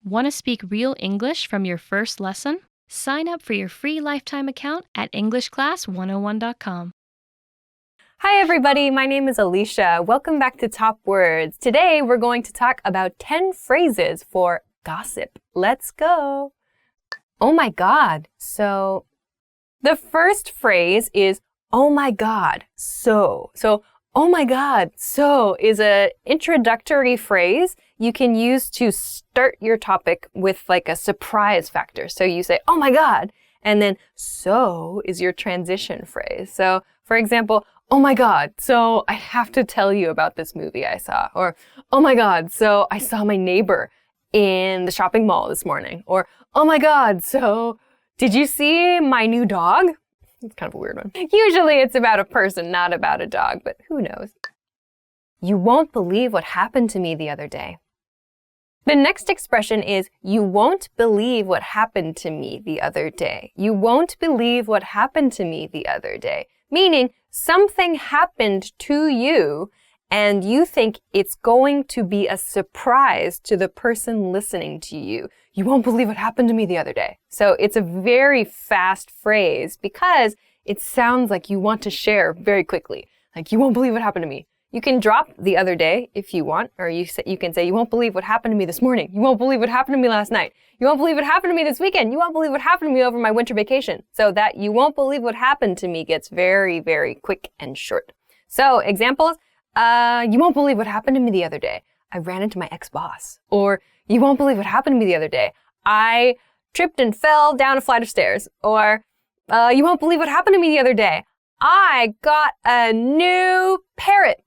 Want to speak real English from your first lesson? Sign up for your free lifetime account at EnglishClass101.com. Hi everybody, my name is Alicia. Welcome back to Top Words. Today we're going to talk about 10 phrases for gossip. Let's go. Oh my God. So the first phrase is oh my God, so. Oh my God, so is an introductory phrase you can use to start your topic with like a surprise factor. So you say, oh my God, and then so is your transition phrase. So for example, oh my God, so I have to tell you about this movie I saw. Or, oh my God, so I saw my neighbor in the shopping mall this morning. Or, oh my God, so did you see my new dog? It's kind of a weird one. Usually it's about a person, not about a dog, but who knows? You won't believe what happened to me the other day. The next expression is, you won't believe what happened to me the other day. You won't believe what happened to me the other day. Meaning, something happened to you and you think it's going to be a surprise to the person listening to you. You won't believe what happened to me the other day. So it's a very fast phrase because it sounds like you want to share very quickly. Like, you won't believe what happened to me. You can drop the other day if you want, or you can say, you won't believe what happened to me this morning. You won't believe what happened to me last night. You won't believe what happened to me this weekend. You won't believe what happened to me over my winter vacation. So that you won't believe what happened to me gets very, very quick and short. So examples, you won't believe what happened to me the other day. I ran into my ex-boss. Or, you won't believe what happened to me the other day. I tripped and fell down a flight of stairs. Or, you won't believe what happened to me the other day. I got a new parrot.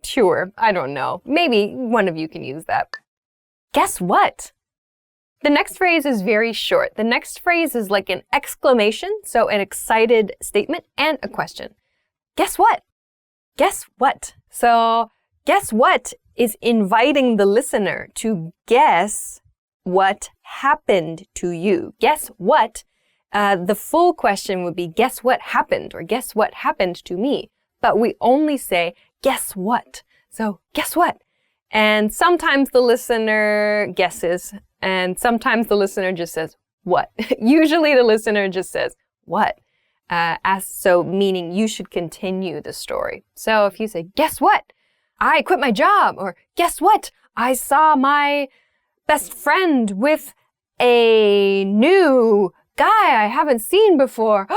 Sure, I don't know. Maybe one of you can use that. Guess what? The next phrase is very short. The next phrase is like an exclamation, so an excited statement and a question. Guess what? Guess what? So, guess what is inviting the listener to guess what happened to you. Guess what? The full question would be, guess what happened? Or guess what happened to me? But we only say, guess what? So, guess what? And sometimes the listener guesses, and sometimes the listener just says, what? Usually the listener just says, what? So meaning you should continue the story. So if you say, guess what? I quit my job. Or guess what? I saw my best friend with a new guy I haven't seen before.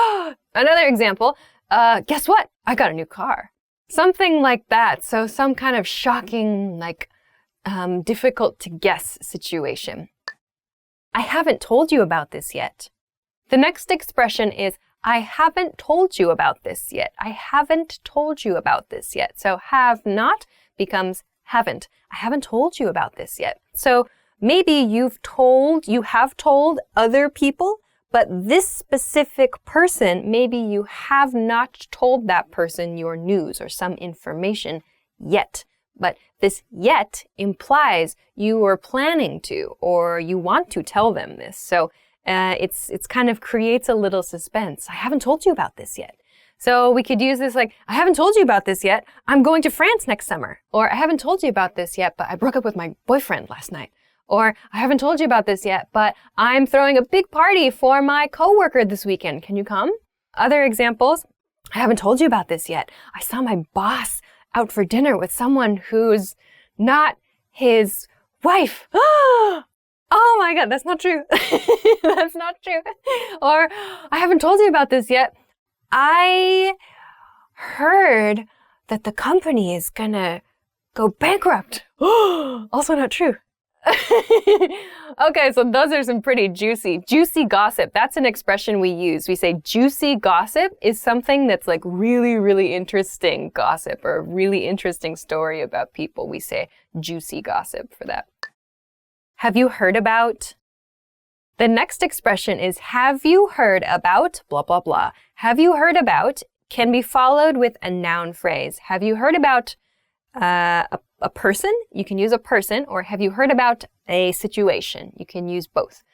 Another example, guess what? I got a new car. Something like that. So some kind of shocking, like, difficult to guess situation. I haven't told you about this yet. The next expression is, I haven't told you about this yet. I haven't told you about this yet. So have not becomes haven't. I haven't told you about this yet. So maybe you have told other people, but this specific person, maybe you have not told that person your news or some information yet. But this yet implies you are planning to or you want to tell them this. So it's kind of creates a little suspense. I haven't told you about this yet. So we could use this like, I haven't told you about this yet. I'm going to France next summer. Or I haven't told you about this yet, but I broke up with my boyfriend last night. Or I haven't told you about this yet, but I'm throwing a big party for my coworker this weekend. Can you come? Other examples, I haven't told you about this yet. I saw my boss out for dinner with someone who's not his wife. Oh my God, that's not true. That's not true. Or, I haven't told you about this yet. I heard that the company is gonna go bankrupt. Also not true. Okay, so those are some pretty juicy gossip. That's an expression we use. We say juicy gossip is something that's like really, really interesting gossip or a really interesting story about people. We say juicy gossip for that. Have you heard about? The next expression is have you heard about blah, blah, blah. Have you heard about can be followed with a noun phrase. Have you heard about a person? You can use a person. Or have you heard about a situation? You can use both.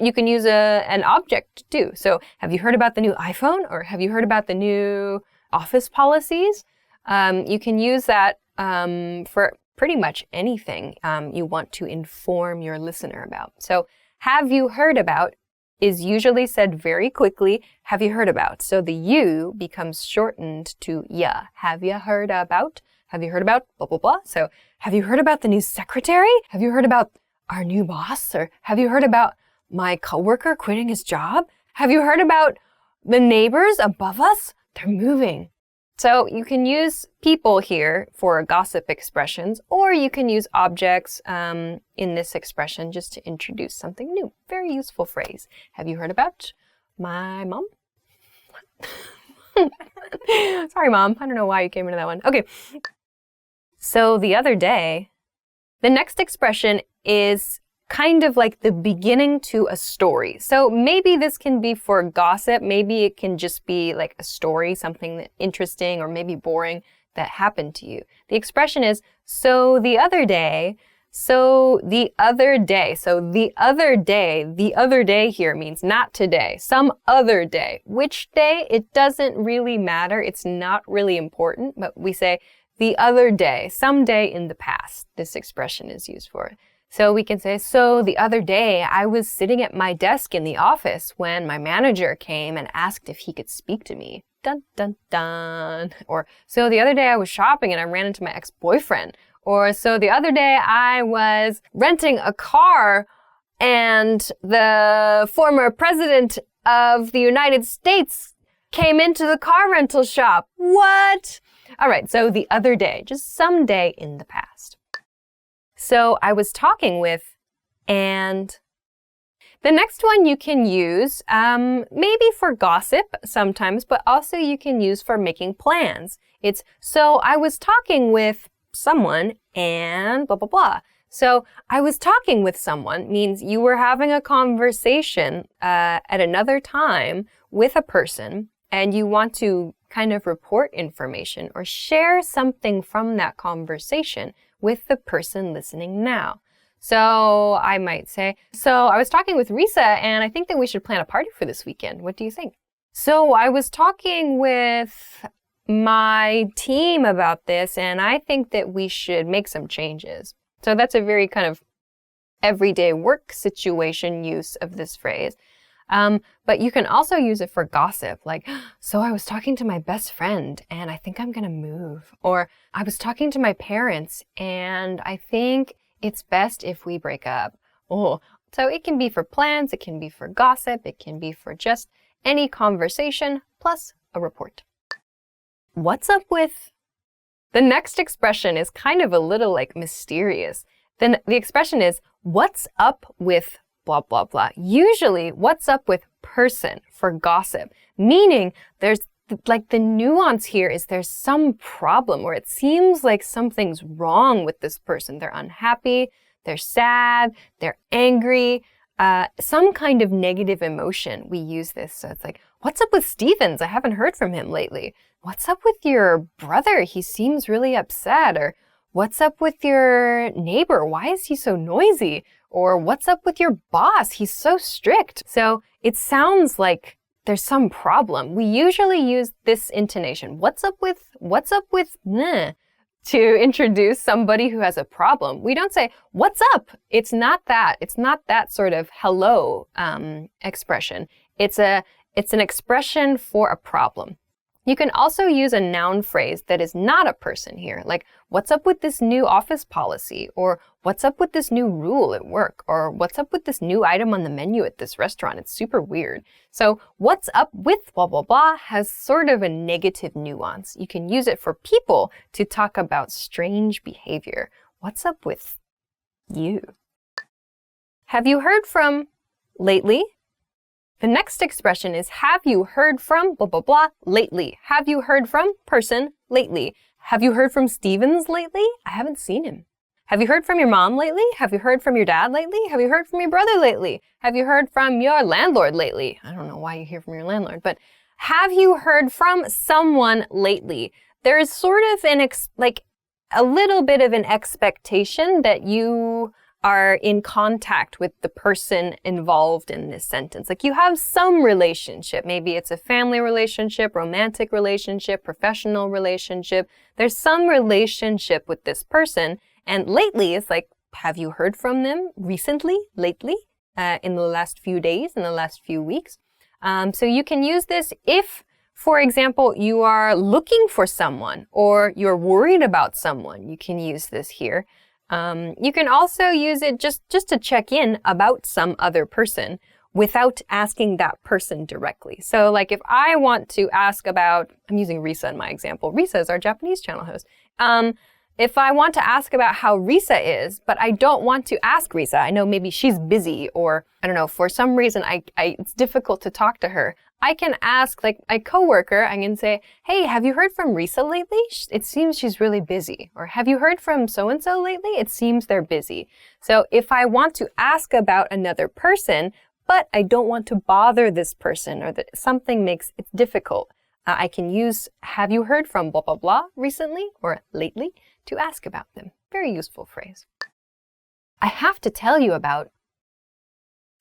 You can use an object too. So have you heard about the new iPhone? Or have you heard about the new office policies? You can use that for pretty much anything you want to inform your listener about. So, have you heard about is usually said very quickly. Have you heard about? So the you becomes shortened to ya. Have you heard about? Have you heard about blah, blah, blah? So have you heard about the new secretary? Have you heard about our new boss? Or have you heard about my coworker quitting his job? Have you heard about the neighbors above us? They're moving. So you can use people here for gossip expressions, or you can use objects in this expression just to introduce something new. Very useful phrase. Have you heard about my mom? Sorry, Mom. I don't know why you came into that one. Okay. So the other day, the next expression is kind of like the beginning to a story. So maybe this can be for gossip. Maybe it can just be like a story, something interesting or maybe boring that happened to you. The expression is, so the other day. So the other day. So the other day here means not today, some other day. Which day? It doesn't really matter. It's not really important, but we say the other day, some day in the past. This expression is used for it. So we can say, so the other day I was sitting at my desk in the office when my manager came and asked if he could speak to me. Dun, dun, dun. Or, so the other day I was shopping and I ran into my ex-boyfriend. Or, so the other day I was renting a car and the former president of the United States came into the car rental shop. What? All right, so the other day, just some day in the past. So I was talking with, and the next one you can use maybe for gossip sometimes, but also you can use for making plans. It's, so I was talking with someone and blah, blah, blah. So I was talking with someone means you were having a conversation at another time with a person and you want to kind of report information or share something from that conversation with the person listening now. So I might say, so I was talking with Risa and I think that we should plan a party for this weekend. What do you think? So I was talking with my team about this and I think that we should make some changes. So that's a very kind of everyday work situation use of this phrase. But you can also use it for gossip, like, so I was talking to my best friend and I think I'm gonna move. Or I was talking to my parents and I think it's best if we break up. Oh, so it can be for plans, it can be for gossip, it can be for just any conversation plus a report. What's up with? The next expression is kind of a little like mysterious. Then the expression is, what's up with blah, blah, blah. Usually, what's up with person for gossip, meaning there's like the nuance here is there's some problem or it seems like something's wrong with this person. They're unhappy, they're sad, they're angry, some kind of negative emotion. We use this. So it's like, what's up with Stevens? I haven't heard from him lately. What's up with your brother? He seems really upset. Or what's up with your neighbor? Why is he so noisy? Or what's up with your boss? He's so strict. So it sounds like there's some problem. We usually use this intonation. What's up with nah, to introduce somebody who has a problem. We don't say, what's up? It's not that. It's not that sort of hello expression. It's an expression for a problem. You can also use a noun phrase that is not a person here, like, what's up with this new office policy? Or what's up with this new rule at work? Or what's up with this new item on the menu at this restaurant? It's super weird. So what's up with blah, blah, blah has sort of a negative nuance. You can use it for people to talk about strange behavior. What's up with you? Have you heard from lately? The next expression is, have you heard from blah, blah, blah lately? Have you heard from person lately? Have you heard from Stevens lately? I haven't seen him. Have you heard from your mom lately? Have you heard from your dad lately? Have you heard from your brother lately? Have you heard from your landlord lately? I don't know why you hear from your landlord, but have you heard from someone lately? There is sort of a little bit of an expectation that you are in contact with the person involved in this sentence. Like you have some relationship. Maybe it's a family relationship, romantic relationship, professional relationship. There's some relationship with this person And lately is like, have you heard from them recently, lately, in the last few days, in the last few weeks? So you can use this if, for example, you are looking for someone or you're worried about someone. You can use this here. You can also use it just to check in about some other person without asking that person directly. So like if I want to ask about, I'm using Risa in my example. Risa is our Japanese channel host. If I want to ask about how Risa is, but I don't want to ask Risa, I know maybe she's busy or I don't know, for some reason it's difficult to talk to her. I can ask like my coworker, I can say, hey, have you heard from Risa lately? It seems she's really busy. Or have you heard from so-and-so lately? It seems they're busy. So if I want to ask about another person, but I don't want to bother this person or that something makes it difficult, I can use have you heard from blah, blah, blah recently or lately to ask about them. Very useful phrase. I have to tell you about.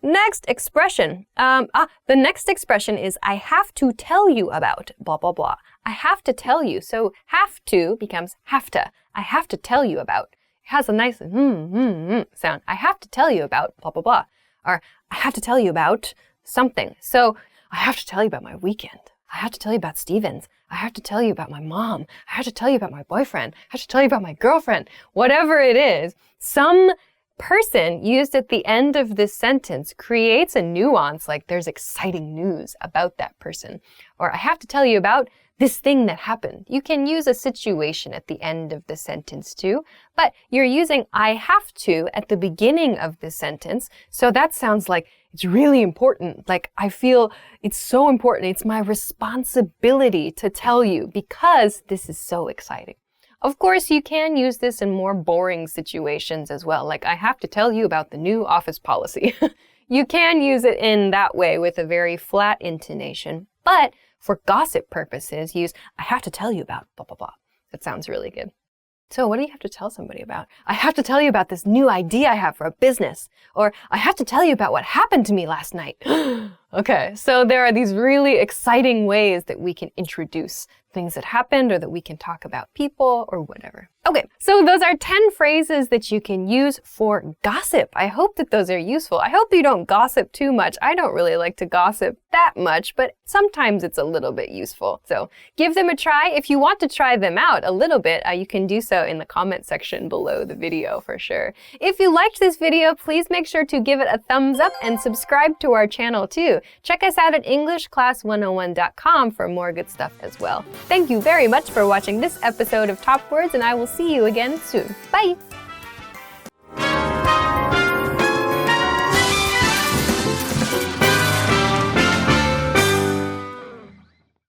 Next expression. The next expression is I have to tell you about blah, blah, blah. I have to tell you. So have to becomes have to. I have to tell you about. It has a nice sound. I have to tell you about blah, blah, blah. Or I have to tell you about something. So I have to tell you about my weekend. I have to tell you about Stevens. I have to tell you about my mom. I have to tell you about my boyfriend. I have to tell you about my girlfriend. Whatever it is, some person used at the end of this sentence creates a nuance like there's exciting news about that person. Or I have to tell you about this thing that happened. You can use a situation at the end of the sentence too, but you're using I have to at the beginning of the sentence. So that sounds like it's really important. Like I feel it's so important. It's my responsibility to tell you because this is so exciting. Of course, you can use this in more boring situations as well. Like I have to tell you about the new office policy. You can use it in that way with a very flat intonation, but for gossip purposes, use I have to tell you about blah, blah, blah. That sounds really good. So what do you have to tell somebody about? I have to tell you about this new idea I have for a business. Or I have to tell you about what happened to me last night. Okay, so there are these really exciting ways that we can introduce things that happened or that we can talk about people or whatever. Okay, so those are 10 phrases that you can use for gossip. I hope that those are useful. I hope you don't gossip too much. I don't really like to gossip that much, but sometimes it's a little bit useful. So give them a try. If you want to try them out a little bit, you can do so in the comment section below the video for sure. If you liked this video, please make sure to give it a thumbs up and subscribe to our channel too. Check us out at EnglishClass101.com for more good stuff as well. Thank you very much for watching this episode of Top Words, and I will see you again soon. Bye!